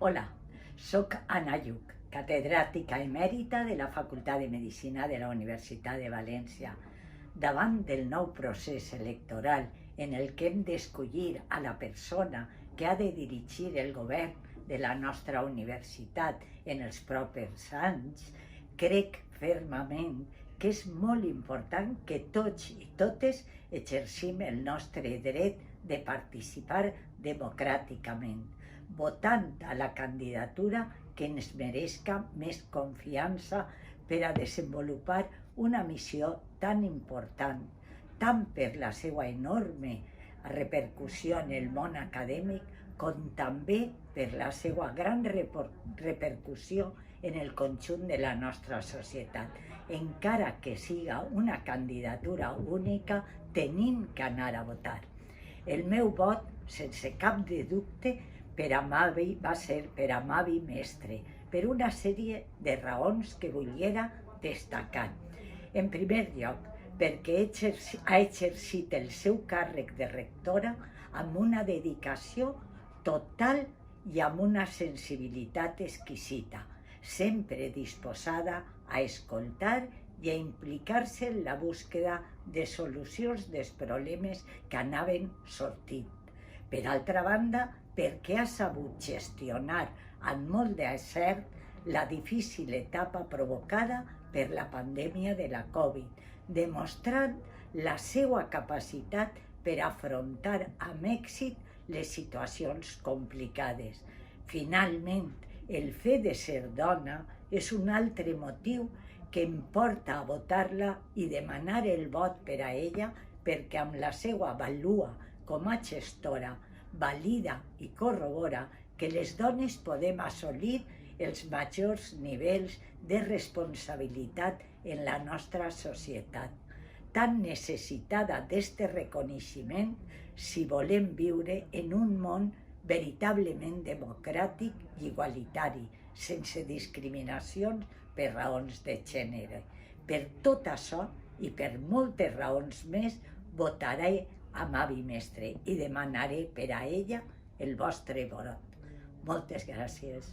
Hola, soc Anna Lluc, catedràtica emèrita de la Facultat de Medicina de la Universitat de València. Davant del nou procés electoral en el que hem d'escollir a la persona que ha de dirigir el govern de la nostra universitat en els propers anys, crec fermament que és molt important que tots i totes exercim el nostre dret de participar democràticament, votant a la candidatura que ens mereixca més confiança per a desenvolupar una missió tan important, tant per la seva enorme repercussió en el món acadèmic com també per la seva gran repercussió en el conjunt de la nostra societat, encara que siga una candidatura única, tenim que anar a votar. El meu vot, sense cap de dubte, va ser per a Mavi Mestre, per una sèrie de raons que volia destacar. En primer lloc, perquè ha exercit el seu càrrec de rectora amb una dedicació total i amb una sensibilitat exquisita, sempre disposada a escoltar i a implicar-se en la búsqueda de solucions dels problemes que anaven sortint. Per altra banda, perquè ha sabut gestionar amb molt d'encert la difícil etapa provocada per la pandèmia de la Covid, demostrant la seva capacitat per afrontar amb èxit les situacions complicades. Finalment, el fet de ser dona és un altre motiu que em porta a votar-la i demanar el vot per a ella, perquè amb la seva vàlua com a gestora valida i corrobora que les dones podem assolir els majors nivells de responsabilitat en la nostra societat, tan necessitada d'este reconeixement si volem viure en un món veritablement democràtic i igualitari, sense discriminacions per raons de gènere. Per tot això i per moltes raons més, votaré a Mavi Mestre i demanaré per a ella el vostre vot. Moltes gràcies.